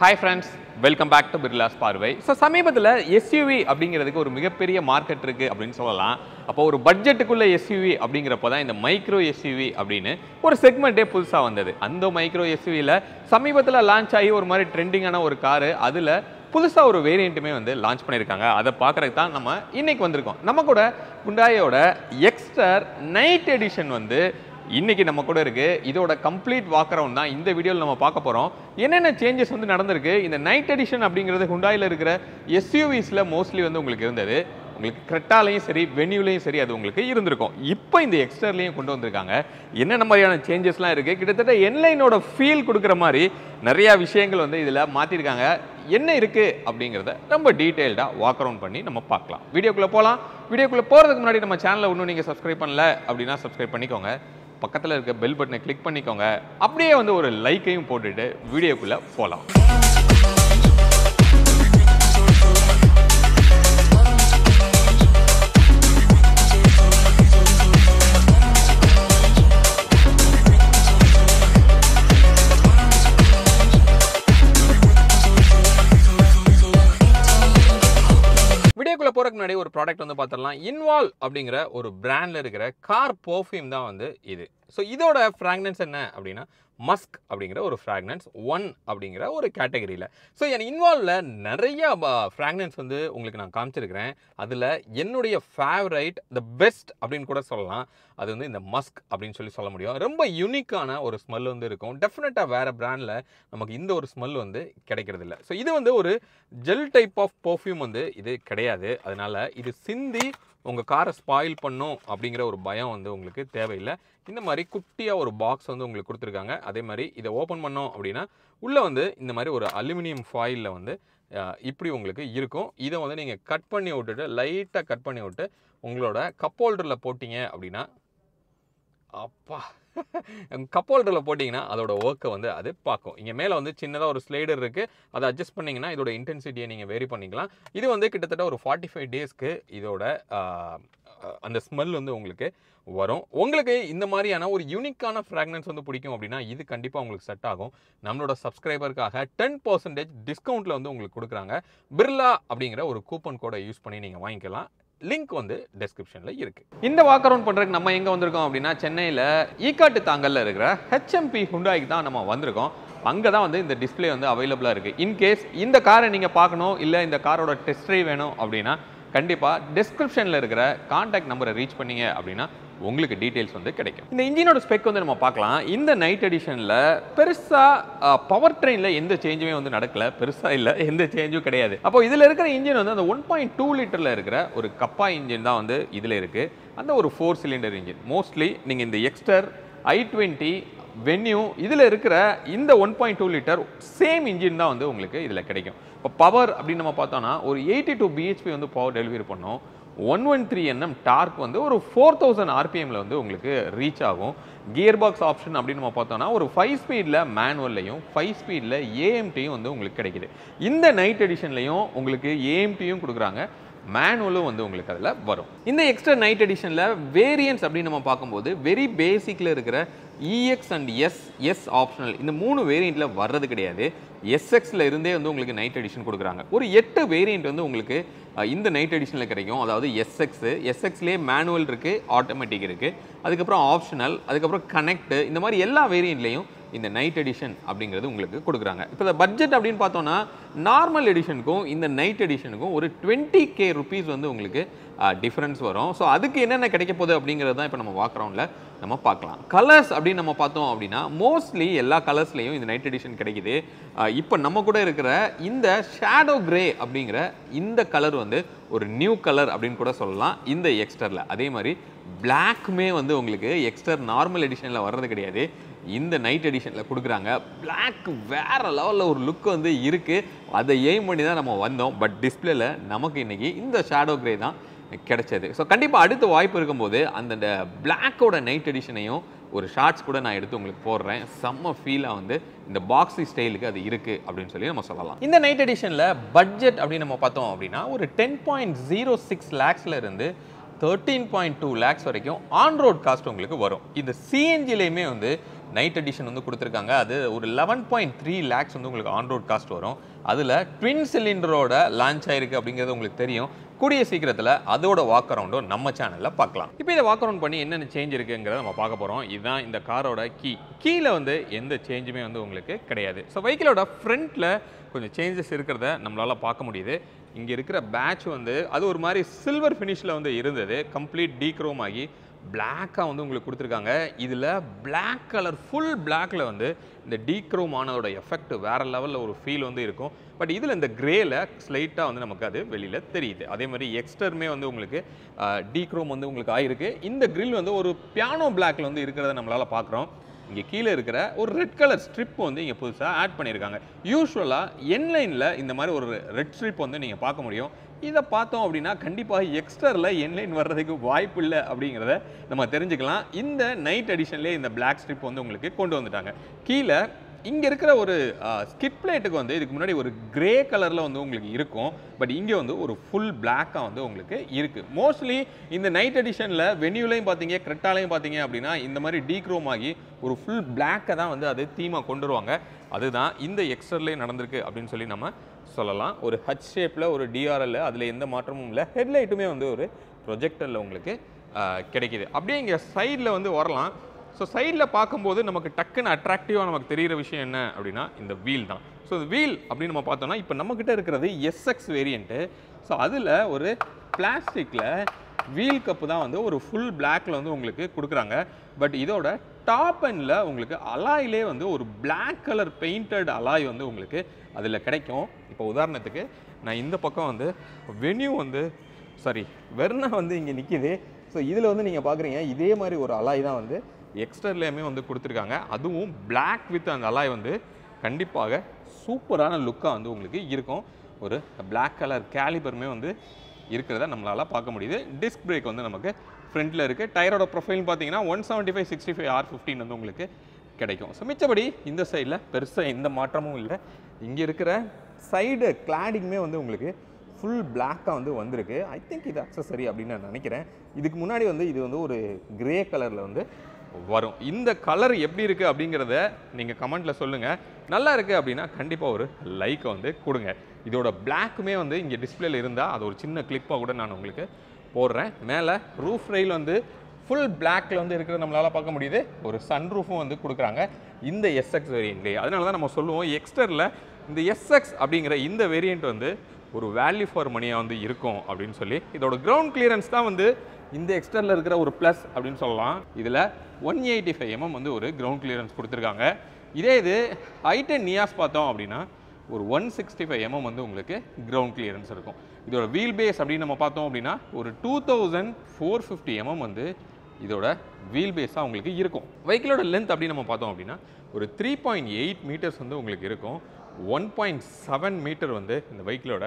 Hi friends, welcome back to Birla's பார்வை. So சமீபத்துல SUV அப்படிங்கிறதுக்கு ஒரு மிகப்பெரிய மார்க்கெட் இருக்கு அப்படின்னு சொல்லலாம். அப்போ ஒரு பட்ஜெட்டுக்குள்ள SUV அப்படிங்கிறப்ப தான் இந்த மைக்ரோ SUV அப்படின்னு ஒரு செக்மெண்ட்டே புதுசா வந்தது. அந்த மைக்ரோ SUVல சமீபத்துல லான்ச் ஆகி ஒரு மாதிரி ட்ரெண்டிங்கான ஒரு கார், அதுல புதுசா ஒரு வேரியண்ட்டுமே வந்து லான்ச் பண்ணியிருக்காங்க. அதை பார்க்கறதுக்கு தான் நம்ம இன்னைக்கு வந்திருக்கோம். நம்ம கூட Hyundaiயோட எக்ஸ்டர் நைட் எடிஷன் வந்து இன்னைக்கு நம்ம கூட இருக்கு. இதோட கம்ப்ளீட் வாக் அரவுண்ட் தான் இந்த வீடியோவில் நம்ம பார்க்க போறோம். என்னென்ன சேஞ்சஸ் வந்து நடந்திருக்கு, இந்த நைட் எடிஷன் அப்படிங்கிறது Hyundaiல இருக்கிற SUVஸ்ல மோஸ்ட்லி வந்து உங்களுக்கு இருந்தது. உங்களுக்கு கிரெட்டாலையும் சரி வென்யூலையும் சரி அது உங்களுக்கு இருந்திருக்கும். இப்போ இந்த எக்ஸ்டர்லையும் கொண்டு வந்திருக்காங்க. என்னென்ன மாதிரியான சேஞ்சஸ்லாம் இருக்கு, கிட்டத்தட்ட என்லைனோட ஃபீல் கொடுக்குற மாதிரி நிறைய விஷயங்கள் வந்து இதில் மாற்றிருக்காங்க. என்ன இருக்கு அப்படிங்கிறத ரொம்ப டீட்டெயில்டாக வாக் அரவுண்ட் பண்ணி நம்ம பார்க்கலாம். வீடியோக்குள்ளே போகலாம். வீடியோக்குள்ளே போகிறதுக்கு முன்னாடி நம்ம சேனலை இன்னும் நீங்கள் சப்ஸ்கிரைப் பண்ணல அப்படின்னா சப்ஸ்கிரைப் பண்ணிக்கோங்க. பக்கத்தில் இருக்க பெல் பட்டனை கிளிக் பண்ணிக்கோங்க. அப்படியே வந்து ஒரு லைக்கையும் போட்டுட்டு வீடியோக்குள்ளே போகலாம். வீடியோக்குள்ள போறதுக்கு முன்னாடி ஒரு ப்ராடக்ட் வந்து பார்த்துடலாம். இன்வால்வ் அப்படிங்கிற ஒரு பிராண்ட்ல இருக்கிற கார் பெர்ஃப்யூம் தான் வந்து இது. ஸோ இதோட ஃப்ராக்னன்ஸ் என்ன அப்படின்னா மஸ்க் அப்படிங்கிற ஒரு ஃப்ராக்னன்ஸ் 1 அப்படிங்கிற ஒரு கேட்டகரியில். ஸோ என் இன்வால்வில் நிறைய ஃப்ராக்னன்ஸ் வந்து உங்களுக்கு நான் காமிச்சிருக்கிறேன். அதில் என்னுடைய ஃபேவரைட் த பெஸ்ட் அப்படின்னு கூட சொல்லலாம். அது வந்து இந்த மஸ்க் அப்படின்னு சொல்ல முடியும். ரொம்ப யூனிக்கான ஒரு ஸ்மெல் வந்து இருக்கும். டெஃபினட்டாக வேறு பிராண்டில் நமக்கு இந்த ஒரு ஸ்மெல் வந்து கிடைக்கிறது இல்லை. ஸோ இது வந்து ஒரு ஜெல் டைப் ஆஃப் பெர்ஃப்யூம் வந்து இது கிடையாது. அதனால் இது சிந்தி உங்கள் காரை ஸ்பாயில் பண்ணும் அப்படிங்கிற ஒரு பயம் வந்து உங்களுக்கு தேவையில்லை. இந்த மாதிரி குட்டியாக ஒரு பாக்ஸ் வந்து உங்களுக்கு கொடுத்துருக்காங்க. அதே மாதிரி இதை ஓப்பன் பண்ணோம் அப்படின்னா உள்ளே வந்து இந்த மாதிரி ஒரு அலுமினியம் ஃபாயிலில் வந்து இப்படி உங்களுக்கு இருக்கும். இதை வந்து நீங்கள் கட் பண்ணி விட்டுட்டு லைட்டாக கட் பண்ணி விட்டு உங்களோட கப் ஹோல்டரில் போட்டிங்க அப்படின்னா அப்பா கப் ஹோல்டரில் போட்டிங்கன்னா அதோட ஒர்க்கை வந்து அது பார்க்கும். இங்கே மேலே வந்து சின்னதாக ஒரு ஸ்லைடர் இருக்குது. அதை அட்ஜஸ்ட் பண்ணிங்கன்னா இதோட இன்டென்சிட்டியை நீங்கள் வேரி பண்ணிக்கலாம். இது வந்து கிட்டத்தட்ட ஒரு 45 டேஸ்க்கு இதோட அந்த ஸ்மெல் வந்து உங்களுக்கு வரும். உங்களுக்கு இந்த மாதிரியான ஒரு யூனிக்கான ஃப்ராக்னன்ஸ் வந்து பிடிக்கும் அப்படின்னா இது கண்டிப்பாக உங்களுக்கு செட் ஆகும். நம்மளோட சப்ஸ்கிரைபருக்காக 10% டிஸ்கவுண்ட்டில் வந்து உங்களுக்கு கொடுக்குறாங்க. பிர்லா அப்படிங்கிற ஒரு கூப்பன் கோடை யூஸ் பண்ணி நீங்கள் வாங்கிக்கலாம். லிங்க் வந்து டெஸ்கிரிப்ஷனில் இருக்கு. இந்த வாக் அரவுண்ட் பண்ணுறதுக்கு நம்ம எங்கே வந்திருக்கோம் அப்படின்னா சென்னையில் ஈக்காட்டு தாங்கல்ல இருக்கிற HMP ஹுண்டாய்க்கு தான் நம்ம வந்திருக்கோம். அங்கே தான் வந்து இந்த டிஸ்பிளே வந்து அவைலபிளாக இருக்குது. இன்கேஸ் இந்த காரை நீங்கள் பார்க்கணும், இல்லை இந்த காரோட டெஸ்ட் ட்ரைவ் வேணும் அப்படின்னா கண்டிப்பாக டெஸ்கிரிப்ஷனில் இருக்கிற கான்டாக்ட் நம்பரை ரீச் பண்ணீங்க அப்படின்னா உங்களுக்கு டீட்டெயில்ஸ் வந்து கிடைக்கும். இந்த இன்ஜினோட ஸ்பெக் வந்து நம்ம பார்க்கலாம். இந்த நைட் எடிஷனில் பெருசாக பவர் ட்ரெயினில் எந்த சேஞ்சுமே வந்து நடக்கல. பெருசாக இல்லை, எந்த சேஞ்சும் கிடையாது. அப்போ இதில் இருக்கிற இன்ஜின் வந்து அந்த 1.2 லிட்டரில் இருக்கிற ஒரு கப்பா இன்ஜின் தான் வந்து இதில் இருக்குது. அந்த ஒரு 4 சிலிண்டர் இன்ஜின். மோஸ்ட்லி நீங்கள் இந்த எக்ஸ்டர் i20 வென்யூ இதில் இருக்கிற இந்த 1.2 லிட்டர் சேம் இன்ஜின் தான் வந்து உங்களுக்கு இதில் கிடைக்கும். இப்போ பவர் அப்படின்னு நம்ம பார்த்தோன்னா ஒரு 82 bhp வந்து பவர் டெலிவரி பண்ணோம். 113 Nm டார்க் வந்து ஒரு 4000 RPMல வந்து உங்களுக்கு ரீச் ஆகும். கியர் பாக்ஸ் ஆப்ஷன் அப்படின்னு நம்ம பார்த்தோம்னா ஒரு 5 ஸ்பீடில் மேனுவல்லையும் 5 ஸ்பீடில் AMTயும் வந்து உங்களுக்கு கிடைக்குது. இந்த நைட் எடிஷன்லையும் உங்களுக்கு AMTயும் கொடுக்குறாங்க, மேனுவலும் வந்து உங்களுக்கு அதில் வரும். இந்த எக்ஸ்ட்ரா நைட் எடிஷனில் வேரியன்ஸ் அப்படின்னு நம்ம பார்க்கும்போது வெரி பேசிக்கில் இருக்கிற EX அண்ட் எஸ் ஆப்ஷனல் இந்த 3 வேரியண்ட்டில் வர்றது கிடையாது. SXல இருந்தே வந்து உங்களுக்கு நைட் எடிஷன் கொடுக்குறாங்க. ஒரு 8 வேரியண்ட் வந்து உங்களுக்கு இந்த நைட் எடிஷனில் கிடைக்கும். அதாவது SXலேயே மேனுவல் இருக்குது, ஆட்டோமேட்டிக் இருக்குது, அதுக்கப்புறம் ஆப்ஷனல், அதுக்கப்புறம் கனெக்ட், இந்த மாதிரி எல்லா வேரியண்ட்லேயும் இந்த நைட் எடிஷன் அப்படிங்கிறது உங்களுக்கு கொடுக்குறாங்க. இப்போ இந்த பட்ஜெட் அப்படின்னு பார்த்தோன்னா நார்மல் எடிஷனுக்கும் இந்த நைட் எடிஷனுக்கும் ஒரு 20K rupees வந்து உங்களுக்கு டிஃப்ரென்ஸ் வரும். ஸோ அதுக்கு என்னென்ன கிடைக்க போகுது அப்படிங்கிறது தான் இப்போ நம்ம வாக் அரவுண்டில் நம்ம பார்க்கலாம். கலர்ஸ் அப்படின்னு நம்ம பார்த்தோம் அப்படின்னா மோஸ்ட்லி எல்லா கலர்ஸ்லையும் இந்த நைட் எடிஷன் கிடைக்குது. இப்போ நம்ம கூட இருக்கிற இந்த ஷேடோ கிரே அப்படிங்கிற இந்த கலர் வந்து ஒரு நியூ கலர் அப்படின்னு கூட சொல்லலாம் இந்த எக்ஸ்டரில். அதே மாதிரி பிளாக்குமே வந்து உங்களுக்கு எக்ஸ்டர் நார்மல் எடிஷனில் வர்றது கிடையாது, இந்த நைட் எடிஷனில் கொடுக்குறாங்க. பிளாக் வேறு லெவலில் ஒரு லுக் வந்து இருக்குது. அதை எய்ம் பண்ணி தான் நம்ம வந்தோம். பட் டிஸ்பிளேல நமக்கு இன்றைக்கி இந்த ஷேடோ கிரே தான் கிடைச்சது. ஸோ கண்டிப்பாக அடுத்த வாய்ப்பு இருக்கும்போது அந்த பிளாக்கோட நைட் எடிஷனையும் ஒரு ஷார்ட்ஸ் கூட நான் எடுத்து உங்களுக்கு போடுறேன். செம்ம ஃபீலாக வந்து இந்த பாக்ஸி ஸ்டைலுக்கு அது இருக்குது அப்படின்னு சொல்லி நம்ம சொல்லலாம். இந்த நைட் எடிஷனில் பட்ஜெட் அப்படின்னு நம்ம பார்த்தோம் அப்படின்னா ஒரு 10.06 lakhsல இருந்து 13.2 lakhs வரைக்கும் ஆன் ரோட் காஸ்ட் உங்களுக்கு வரும். இந்த சிஎன்ஜிலையுமே வந்து நைட் எடிஷன் வந்து கொடுத்துருக்காங்க. அது ஒரு 11.3 lakhs வந்து உங்களுக்கு ஆன் ரோட் காஸ்ட் வரும். அதில் ட்வின் சிலிண்டரோட லான்ச் ஆயிருக்கு அப்படிங்கிறது உங்களுக்கு தெரியும். கூடிய சீக்கிரத்தில் அதோட வாக் அரவுண்டும் நம்ம சேனலில் பார்க்கலாம். இப்போ இதை வாக் அரவுண்ட் பண்ணி என்னென்ன சேஞ்ச் இருக்குங்கிறத நம்ம பார்க்க போகிறோம். இதுதான் இந்த காரோட கீழே வந்து எந்த சேஞ்சுமே வந்து உங்களுக்கு கிடையாது. ஸோ வெஹிக்கிளோட ஃப்ரண்ட்டில் கொஞ்சம் சேஞ்சஸ் இருக்கிறத நம்மளால் பார்க்க முடியுது. இங்கே இருக்கிற பேட்ச் வந்து அது ஒரு மாதிரி சில்வர் ஃபினிஷில் வந்து இருந்தது. கம்ப்ளீட் டீக்ரோம் ஆகி பிளாக்காக வந்து உங்களுக்கு கொடுத்துருக்காங்க. இதில் பிளாக் கலர் ஃபுல் பிளாக்ல வந்து இந்த டீக்ரோம் ஆனதோட எஃபெக்ட் வேறு லெவலில் ஒரு ஃபீல் வந்து இருக்கும். பட் இதில் இந்த கிரேல ஸ்லைட்டாக வந்து நமக்கு அது வெளியில் தெரியுது. அதே மாதிரி எக்ஸ்டர்மே வந்து உங்களுக்கு டீக்ரோம் வந்து உங்களுக்கு ஆயிருக்கு. இந்த கிரில் வந்து ஒரு பியானோ பிளாக்ல வந்து இருக்கிறத நம்மளால் பார்க்குறோம். இங்கே கீழே இருக்கிற ஒரு ரெட் கலர் ஸ்ட்ரிப் வந்து இங்கே புதுசாக ஆட் பண்ணியிருக்காங்க. யூஸ்வலாக என்லைனில் இந்த மாதிரி ஒரு ரெட் ஸ்ட்ரிப் வந்து நீங்கள் பார்க்க முடியும். இதை பார்த்தோம் அப்படின்னா கண்டிப்பாக எக்ஸ்டரில் என்லைன் வர்றதுக்கு வாய்ப்பு இல்லை அப்படிங்கிறத நம்ம தெரிஞ்சுக்கலாம். இந்த நைட் எடிஷன்லேயே இந்த பிளாக் ஸ்ட்ரிப் வந்து உங்களுக்கு கொண்டு வந்துட்டாங்க. கீழே இங்கே இருக்கிற ஒரு ஸ்கிட் பிளேட்டுக்கு வந்து இதுக்கு முன்னாடி ஒரு கிரே கலரில் வந்து உங்களுக்கு இருக்கும். பட் இங்கே வந்து ஒரு ஃபுல் பிளாக்காக வந்து உங்களுக்கு இருக்குது. மோஸ்ட்லி இந்த நைட் எடிஷனில் வென்யூலையும் பார்த்தீங்க, கிரெட்டாலையும் பார்த்தீங்க அப்படின்னா இந்த மாதிரி டீக்ரோம் ஆகி ஒரு ஃபுல் பிளாக்கை தான் வந்து அது தீமாக கொண்டு வருவாங்க. அதுதான் இந்த எக்ஸ்டர்லேயே நடந்திருக்கு அப்படின்னு சொல்லி நம்ம சொல்லலாம். ஒரு ஹச் ஷேப்பில் ஒரு டிஆர்எல், அதில் எந்த மாற்றமும் இல்லை. ஹெட்லைட்டுமே வந்து ஒரு ப்ரொஜெக்டரில் உங்களுக்கு கிடைக்கிது. அப்படியே இங்கே சைடில் வந்து வரலாம். ஸோ சைடில் பார்க்கும்போது நமக்கு டக்குன்னு அட்ராக்டிவாக நமக்கு தெரிகிற விஷயம் என்ன அப்படின்னா இந்த வீல் தான். ஸோ இந்த வீல் அப்படின்னு நம்ம பார்த்தோம்னா இப்போ நம்மக்கிட்ட இருக்கிறது எஸ்எக்ஸ் வேரியண்ட்டு. ஸோ அதில் ஒரு பிளாஸ்டிக்கில் வீல் கப்பு தான் வந்து ஒரு ஃபுல் பிளாக்ல வந்து உங்களுக்கு கொடுக்குறாங்க. பட் இதோட டாப் எண்டில் உங்களுக்கு அலாயிலே வந்து ஒரு பிளாக் கலர் பெயிண்டட் அலாய் வந்து உங்களுக்கு அதில் கிடைக்கும். இப்போ உதாரணத்துக்கு நான் இந்த பக்கம் வந்து வெர்னா வந்து இங்கே நிற்கிது. ஸோ இதில் வந்து நீங்கள் பார்க்குறீங்க இதே மாதிரி ஒரு அலாய் தான் வந்து எக்ஸ்டர்லேயுமே வந்து கொடுத்துருக்காங்க. அதுவும் பிளாக் வித் அந்த அலாய் வந்து கண்டிப்பாக சூப்பரான லுக்காக வந்து உங்களுக்கு இருக்கும். ஒரு பிளாக் கலர் கேலிபருமே வந்து இருக்கிறத நம்மளால் பார்க்க முடியுது. டிஸ்க் பிரேக் வந்து நமக்கு ஃப்ரண்ட்டில் இருக்குது. டயரோட ப்ரொஃபைல் பார்த்தீங்கன்னா 175/65 R15 வந்து உங்களுக்கு கிடைக்கும். ஸோ மிச்சபடி இந்த சைடில் பெருசாக எந்த மாற்றமும் இல்லை. இங்கே இருக்கிற சைடு கிளாடிங்குமே வந்து உங்களுக்கு ஃபுல் பிளாக்காக வந்து வந்திருக்கு. ஐ திங்க் இது அக்சசரி அப்படின்னு நான் நினைக்கிறேன். இதுக்கு முன்னாடி வந்து இது வந்து ஒரு கிரே கலரில் வந்து வரும். இந்த கலர் எப்படி இருக்குது அப்படிங்கிறத நீங்கள் கமெண்ட்டில் சொல்லுங்கள். நல்லா இருக்குது அப்படின்னா கண்டிப்பாக ஒரு லைக்கை வந்து கொடுங்க. இதோட பிளாக்குமே வந்து இங்கே டிஸ்பிளேல இருந்தால் அது ஒரு சின்ன கிளிப்பாக கூட நான் உங்களுக்கு போடுறேன். மேலே ரூஃப் ரெயில் வந்து ஃபுல் பிளாக்ல வந்து இருக்கிறத நம்மளால் பார்க்க முடியுது. ஒரு சன் ரூஃபும் வந்து கொடுக்குறாங்க இந்த எஸ்எக்ஸ் வேரியண்ட்லேயே. அதனால தான் நம்ம சொல்லுவோம் எக்ஸ்டரில் இந்த எஸ்எக்ஸ் அப்படிங்கிற இந்த வேரியண்ட் வந்து ஒரு வேல்யூ ஃபார் மணியாக வந்து இருக்கும் அப்படின்னு சொல்லி. இதோட கிரவுண்ட் கிளியரன்ஸ் தான் வந்து இந்த எக்ஸ்டரில் இருக்கிற ஒரு ப்ளஸ் அப்படின்னு சொல்லலாம். இதில் 185 mm வந்து ஒரு கிரவுண்ட் கிளியரன்ஸ் கொடுத்துருக்காங்க. இதே இது i10 நியாஸ் பார்த்தோம் அப்படின்னா ஒரு 165 mm வந்து உங்களுக்கு கிரவுண்ட் கிளியரன்ஸ் இருக்கும். இதோட வீல் பேஸ் அப்படின்னு நம்ம பார்த்தோம் அப்படின்னா ஒரு 2450 mm வந்து இதோட வீல் பேஸாக உங்களுக்கு இருக்கும். வெஹிக்கிளோட லென்த் அப்படின்னு நம்ம பார்த்தோம் அப்படின்னா ஒரு 3.8 மீட்டர்ஸ் வந்து உங்களுக்கு இருக்கும். 1.7 மீட்டர் வந்து இந்த வெஹிக்கிளோட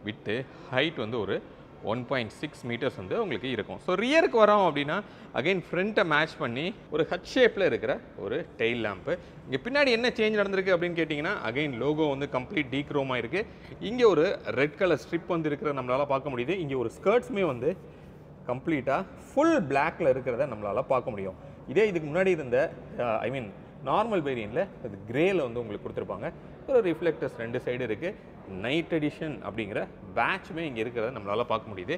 விட்டு, ஹைட் வந்து ஒரு 1.6 மீட்டர்ஸ் வந்து உங்களுக்கு இருக்கும். ஸோ ரியருக்கு வரோம் அப்படின்னா அகைன் ஃப்ரண்ட்டை மேட்ச் பண்ணி ஒரு ஹட் ஷேப்பில் இருக்கிற ஒரு டெயில் லேம்ப்பு. இங்கே பின்னாடி என்ன சேஞ்ச் நடந்திருக்கு அப்படின்னு கேட்டிங்கன்னா அகைன் லோகோ வந்து கம்ப்ளீட் டீக்ரோமாக இருக்குது. இங்கே ஒரு ரெட் கலர் ஸ்ட்ரிப் வந்து இருக்கிறத நம்மளால் பார்க்க முடியுது. இங்கே ஒரு ஸ்கர்ட்ஸுமே வந்து கம்ப்ளீட்டாக ஃபுல் பிளாக்ல இருக்கிறத நம்மளால் பார்க்க முடியும். இதே இதுக்கு முன்னாடி இருந்த நார்மல் வேரியண்ட்டில் அது கிரேல வந்து உங்களுக்கு கொடுத்துருப்பாங்க. ஒரு ரிஃப்ளெக்டர்ஸ் 2 சைடு இருக்குது. நைட் எடிஷன் அப்படிங்கிற பேட்சுமே இங்கே இருக்கிறத நம்மளால் பார்க்க முடியுது.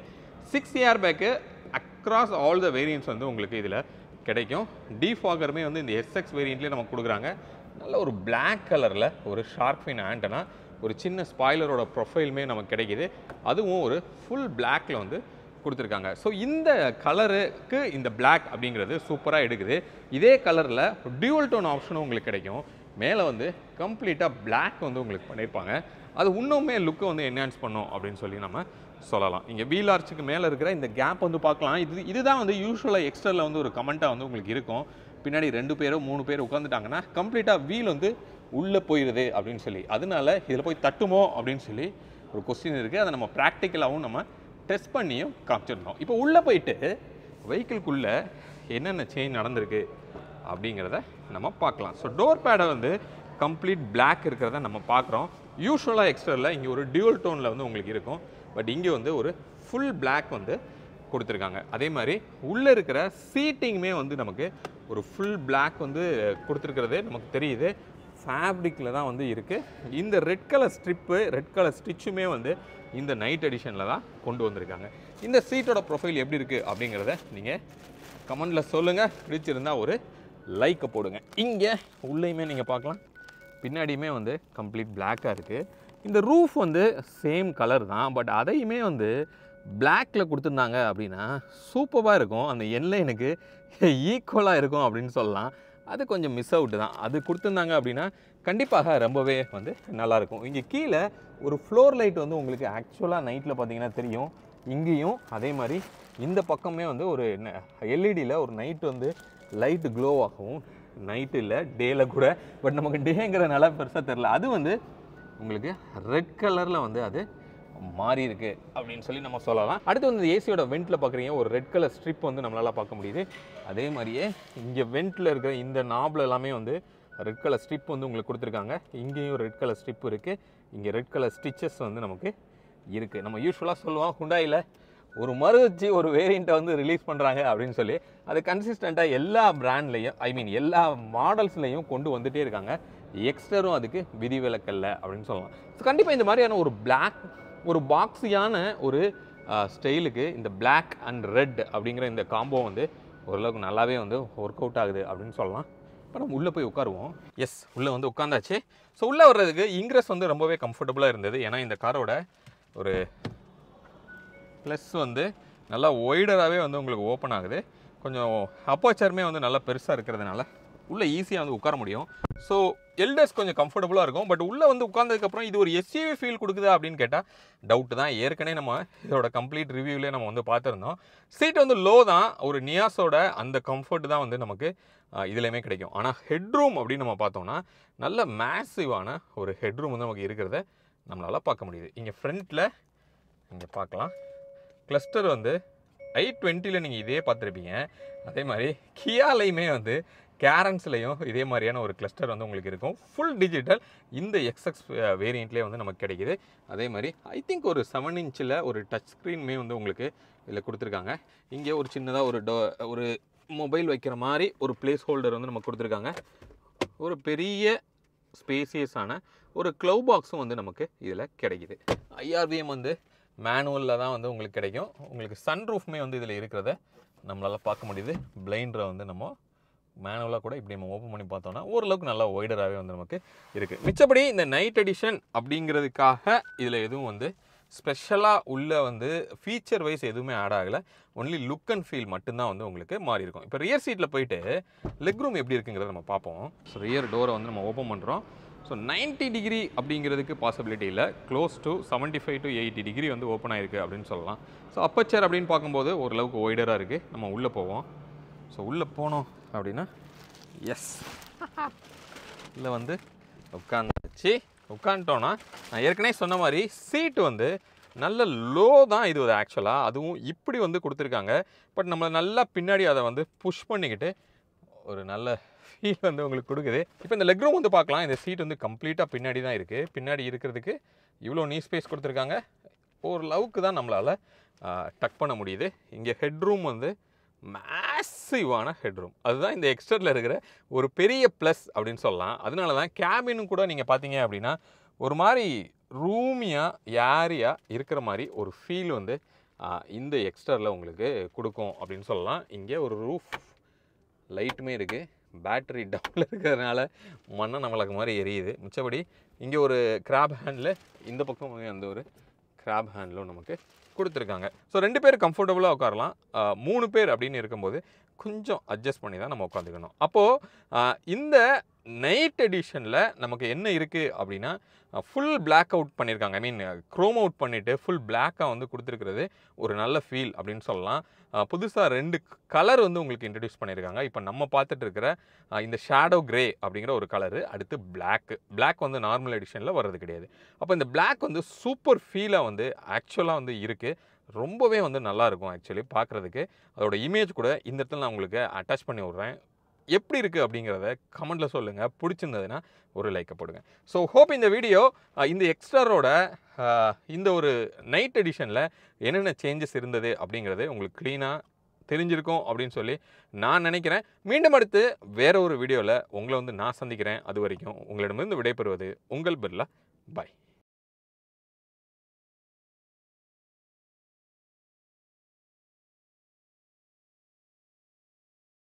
6 airbag across all the variants வந்து உங்களுக்கு இதில் கிடைக்கும். டிஃபாகருமே வந்து இந்த எஸ்எக்ஸ் வேரியண்ட்லேயே நமக்கு கொடுக்குறாங்க. நல்ல ஒரு பிளாக் கலரில் ஒரு ஷார்க் ஃபின் ஆண்டனா, ஒரு சின்ன ஸ்பாய்லரோட ப்ரொஃபைலுமே நமக்கு கிடைக்கிது. அதுவும் ஒரு ஃபுல் பிளாக்ல வந்து கொடுத்துருக்காங்க. ஸோ இந்த கலருக்கு இந்த பிளாக் அப்படிங்கிறது சூப்பராக எடுக்குது. இதே கலரில் டியூவல் டோன் ஆப்ஷனும் உங்களுக்கு கிடைக்கும். மேலே வந்து கம்ப்ளீட்டாக பிளாக் வந்து உங்களுக்கு பண்ணியிருப்பாங்க. அது இன்னுமே லுக்கை வந்து என்ஹான்ஸ் பண்ணும் அப்படின்னு சொல்லி நம்ம சொல்லலாம். இங்கே வீல் ஆர்ச்சுக்கு மேலே இருக்கிற இந்த கேப் வந்து பார்க்கலாம். இதுதான் வந்து யூஸ்வலாக எக்ஸ்டரில் வந்து ஒரு கமெண்ட்டாக வந்து உங்களுக்கு இருக்கும். பின்னாடி 2 பேரோ 3 பேர் உட்காந்துட்டாங்கன்னா கம்ப்ளீட்டாக வீல் வந்து உள்ளே போயிடுது அப்படின்னு சொல்லி. அதனால இதில் போய் தட்டுமோ அப்படின்னு சொல்லி ஒரு கொஸ்டின் இருக்குது. அதை நம்ம ப்ராக்டிக்கலாகவும் நம்ம டெஸ்ட் பண்ணியும் காமிச்சிருந்தோம். இப்போ உள்ளே போயிட்டு வெஹிக்கிள்குள்ளே என்னென்ன சேஞ்ச் நடந்திருக்கு அப்படிங்கிறத நம்ம பார்க்கலாம். ஸோ டோர் பேடை வந்து கம்ப்ளீட் பிளாக் இருக்கிறத நம்ம பார்க்குறோம். யூஸ்வலாக எக்ஸ்டரில் இங்கே ஒரு டியூவல் டோனில் வந்து உங்களுக்கு இருக்கும். பட் இங்கே வந்து ஒரு ஃபுல் பிளாக் வந்து கொடுத்துருக்காங்க. அதே மாதிரி உள்ளே இருக்கிற சீட்டிங்குமே வந்து நமக்கு ஒரு ஃபுல் பிளாக் வந்து கொடுத்துருக்கிறது நமக்கு தெரியுது. ஃபேப்ரிக்கில் தான் வந்து இருக்குது. இந்த red colour strip, red colour ஸ்டிச்சுமே வந்து இந்த நைட் எடிஷனில் தான் கொண்டு வந்திருக்காங்க. இந்த சீட்டோட ப்ரொஃபைல் எப்படி இருக்குது அப்படிங்கிறத நீங்கள் கமெண்டில் சொல்லுங்கள். பிடிச்சிருந்தா ஒரு லைக்கை போடுங்க. இங்கே உள்ளேயுமே நீங்கள் பார்க்கலாம், பின்னாடியுமே வந்து கம்ப்ளீட் பிளாக்காக இருக்குது. இந்த ரூஃப் வந்து சேம் கலர் தான், பட் அதையுமே வந்து பிளாக்கில் கொடுத்துருந்தாங்க அப்படின்னா சூப்பராக இருக்கும். அந்த என்லைனுக்கு ஈக்குவலாக இருக்கும் அப்படின்னு சொல்லலாம். அது கொஞ்சம் மிஸ் அவுட்டு தான். அது கொடுத்துருந்தாங்க அப்படின்னா கண்டிப்பாக ரொம்பவே வந்து நல்லாயிருக்கும். இங்கே கீழே ஒரு ஃப்ளோர் லைட் வந்து உங்களுக்கு ஆக்சுவலாக நைட்டில் பார்த்தீங்கன்னா தெரியும். இங்கேயும் அதே மாதிரி இந்த பக்கமே வந்து ஒரு எல்இடியில் ஒரு நைட் வந்து லைட் க்ளோ ஆகும். நைட்டு இல்லை, டேயில் கூட, பட் நமக்கு டேங்கிறனால பெருசாக தெரில. அது வந்து உங்களுக்கு ரெட் கலரில் வந்து அது மாறி இருக்குது அப்படின்னு சொல்லி நம்ம சொல்லலாம். அடுத்து வந்து ஏசியோட வெண்ட்டில் பார்க்குறீங்க, ஒரு ரெட் கலர் ஸ்ட்ரிப் வந்து நம்மளால் பார்க்க முடியுது. அதே மாதிரியே இங்கே வெண்ட்டில் இருக்கிற இந்த நாபில் எல்லாமே வந்து ரெட் கலர் ஸ்ட்ரிப் வந்து உங்களுக்கு கொடுத்துருக்காங்க. இங்கேயும் ரெட் கலர் ஸ்ட்ரிப் இருக்குது. இங்கே ரெட் கலர் ஸ்டிச்சஸ் வந்து நமக்கு இருக்குது. நம்ம யூஸ்வலாக சொல்லுவோம் ஹுண்டாயில் ஒரு மறுச்சு ஒரு வேரியண்ட்டை வந்து ரிலீஸ் பண்ணுறாங்க அப்படின்னு சொல்லி, அது கன்சிஸ்டண்ட்டாக எல்லா பிராண்ட்லேயும் எல்லா மாடல்ஸ்லேயும் கொண்டு வந்துகிட்டே இருக்காங்க. எக்ஸ்டரும் அதுக்கு விதிவிலக்கல்ல அப்படின்னு சொல்லலாம். ஸோ கண்டிப்பாக இந்த மாதிரியான ஒரு பிளாக், ஒரு பாக்ஸியான ஒரு ஸ்டைலுக்கு இந்த பிளாக் அண்ட் ரெட் அப்படிங்கிற இந்த காம்போ வந்து ஓரளவுக்கு நல்லாவே வந்து ஒர்க் அவுட் ஆகுது அப்படின்னு சொல்லலாம். இப்போ நம்ம உள்ளே போய் உட்காருவோம். எஸ், உள்ளே வந்து உட்காந்தாச்சு. ஸோ உள்ளே வர்றதுக்கு இங்கிரஸ் வந்து ரொம்பவே கம்ஃபர்டபுளாக இருந்தது. ஏன்னா இந்த காரோட ஒரு ப்ளஸ் வந்து நல்லா ஒய்டராகவே வந்து உங்களுக்கு ஓப்பன் ஆகுது. கொஞ்சம் அப்போச்சருமே வந்து நல்லா பெருசாக இருக்கிறதுனால உள்ளே ஈஸியாக வந்து உட்கார முடியும். ஸோ எல்டர்ஸ் கொஞ்சம் கம்ஃபர்டபுளாக இருக்கும். பட் உள்ளே வந்து உட்கார்ந்ததுக்கப்புறம் இது ஒரு எஸ்யூவி ஃபீல் கொடுக்குதா அப்படின்னு கேட்டால் டவுட்டு தான். ஏற்கனவே நம்ம இதோட கம்ப்ளீட் ரிவ்யூவிலே நம்ம வந்து பார்த்துருந்தோம். சீட் வந்து லோ தான். ஒரு நியாஸோட அந்த கம்ஃபர்ட் தான் வந்து நமக்கு இதுலேயுமே கிடைக்கும். ஆனால் ஹெட்ரூம் அப்படின்னு நம்ம பார்த்தோம்னா நல்ல மேசிவான ஒரு ஹெட்ரூம் வந்து நமக்கு இருக்கிறத நம்மளால் பார்க்க முடியுது. இங்கே ஃப்ரண்ட்டில் இங்கே பார்க்கலாம், கிளஸ்டர் வந்து i20ல் நீங்கள் இதே பார்த்துருப்பீங்க. அதே மாதிரி கியாலையுமே வந்து கேரன்ஸ்லையும் இதே மாதிரியான ஒரு கிளஸ்டர் வந்து உங்களுக்கு இருக்கும். ஃபுல் டிஜிட்டல் இந்த எக்ஸ்எக்ஸ் வேரியண்ட்லேயே வந்து நமக்கு கிடைக்கிது. அதே மாதிரி ஐ திங்க் ஒரு 7 இன்ச்சில் ஒரு டச் ஸ்க்ரீனுமே வந்து உங்களுக்கு இதில் கொடுத்துருக்காங்க. இங்கே ஒரு சின்னதாக ஒரு மொபைல் வைக்கிற மாதிரி ஒரு பிளேஸ் ஹோல்டர் வந்து நமக்கு கொடுத்துருக்காங்க. ஒரு பெரிய ஸ்பேசியஸான ஒரு க்ளவ் பாக்ஸும் வந்து நமக்கு இதில் கிடைக்கிது. ஐஆர்விஎம் வந்து மேனுவலில் தான் வந்து உங்களுக்கு கிடைக்கும். உங்களுக்கு சன் ரூஃப்மே வந்து இதில் இருக்கிறத நம்மளால் பார்க்க முடியுது. பிளைண்டரை வந்து நம்ம மேனுவலாக கூட இப்படி நம்ம ஓப்பன் பண்ணி பார்த்தோம்னா ஓரளவுக்கு நல்லா ஒய்டராகவே வந்து நமக்கு இருக்குது. மிச்சப்படி இந்த நைட் எடிஷன் அப்படிங்கிறதுக்காக இதில் எதுவும் வந்து ஸ்பெஷலாக உள்ள வந்து ஃபீச்சர் வைஸ் எதுவுமே ஆட் ஆகலை. ஒன்லி லுக் அண்ட் ஃபீல் மட்டும்தான் வந்து உங்களுக்கு மாறி இருக்கும். இப்போ ரியர் சீட்டில் போயிட்டு லெக் ரூம் எப்படி இருக்குங்கிறத நம்ம பார்ப்போம். ஸோ ரியர் டோரை வந்து நம்ம ஓப்பன் பண்ணுறோம். ஸோ 90 டிகிரி அப்படிங்கிறதுக்கு பாசிபிலிட்டி இல்லை. க்ளோஸ் டு 75 to 80 டிகிரி வந்து ஓப்பன் ஆகிருக்கு அப்படின்னு சொல்லலாம். ஸோ அப்பச்சர் அப்படின்னு பார்க்கும்போது ஓரளவுக்கு ஒய்டராக இருக்குது. நம்ம உள்ளே போவோம். ஸோ உள்ளே போனோம் அப்படின்னா எஸ், இல்லை வந்து உட்காந்துட்டோன்னா நான் ஏற்கனவே சொன்ன மாதிரி சீட்டு வந்து நல்ல லோ தான் இது ஒரு ஆக்சுவலாக. அதுவும் இப்படி வந்து கொடுத்துருக்காங்க. பட் நம்மளை நல்லா பின்னாடி அதை வந்து புஷ் பண்ணிக்கிட்டு ஒரு நல்ல ஃபீல் வந்து உங்களுக்கு கொடுக்குது. இப்போ இந்த லெக் ரூம் வந்து பார்க்கலாம். இந்த சீட் வந்து கம்ப்ளீட்டாக பின்னாடி தான் இருக்குது. பின்னாடி இருக்கிறதுக்கு இவ்வளோ நீ ஸ்பேஸ் கொடுத்துருக்காங்க. ஓரளவுக்கு தான் நம்மளால் டக் பண்ண முடியுது. இங்கே ஹெட்ரூம் வந்து மேசிவான ஹெட்ரூம். அதுதான் இந்த எக்ஸ்டரில் இருக்கிற ஒரு பெரிய ப்ளஸ் அப்படின்னு சொல்லலாம். அதனால தான் கேபினும் கூட நீங்கள் பார்த்தீங்க அப்படின்னா ஒரு மாதிரி ரூமியாக ஏரியாக இருக்கிற மாதிரி ஒரு ஃபீல் வந்து இந்த எக்ஸ்டரில் உங்களுக்கு கொடுக்கும் அப்படின்னு சொல்லலாம். இங்கே ஒரு ரூஃப் லைட்டுமே இருக்குது. பேட்டரி டவுனில் இருக்கிறதுனால மண்ணை நம்மளுக்கு மாதிரி எரியுது. மிச்சபடி இங்கே ஒரு கிராப் ஹேண்டில், இந்த பக்கம் அந்த ஒரு கிராப் ஹேண்டிலும் நமக்கு கொடுத்துருக்காங்க. ஸோ 2 பேர் கம்ஃபர்டபுளாக உட்காரலாம். 3 பேர் அப்படின்னு இருக்கும்போது கொஞ்சம் அட்ஜஸ்ட் பண்ணி தான் நம்ம உட்காந்துக்கணும். அப்போது இந்த நைட் எடிஷனில் நமக்கு என்ன இருக்குது அப்படின்னா ஃபுல் பிளாக் அவுட் பண்ணியிருக்காங்க. ஐ மீன் க்ரோம் அவுட் பண்ணிவிட்டு ஃபுல் பிளாக்காக வந்து கொடுத்துருக்கிறது ஒரு நல்ல ஃபீல் அப்படின்னு சொல்லலாம். புதுசாக 2 கலர் வந்து உங்களுக்கு இன்ட்ரடியூஸ் பண்ணியிருக்காங்க. இப்போ நம்ம பார்த்துட்டு இருக்கிற இந்த ஷேடோ கிரே அப்படிங்கிற ஒரு கலரு, அடுத்து பிளாக் வந்து நார்மல் எடிஷனில் வர்றது கிடையாது. அப்போ இந்த பிளாக் வந்து சூப்பர் ஃபீலாக வந்து ஆக்சுவலாக வந்து இருக்குது. ரொம்பவே வந்து நல்லாயிருக்கும் ஆக்சுவலி பார்க்குறதுக்கு. அதோட இமேஜ் கூட இந்த இடத்துல நான் உங்களுக்கு அட்டாச் பண்ணி விட்றேன். எப்படி இருக்குது அப்படிங்கிறத கமெண்ட்டில் சொல்லுங்கள். பிடிச்சிருந்ததுன்னா ஒரு லைக்கை போடுங்க. ஸோ ஹோப் இந்த வீடியோ இந்த எக்ஸ்டரோட இந்த ஒரு நைட் எடிஷனில் என்னென்ன சேஞ்சஸ் இருந்தது அப்படிங்கிறது உங்களுக்கு க்ளீனாக தெரிஞ்சிருக்கும் அப்படின்னு சொல்லி நான் நினைக்கிறேன். மீண்டும் அடுத்து வேற ஒரு வீடியோவில் உங்களை வந்து நான் சந்திக்கிறேன். அது வரைக்கும் உங்களிடமிருந்து விடைபெறுவது உங்கள் பிர்லா. பாய்.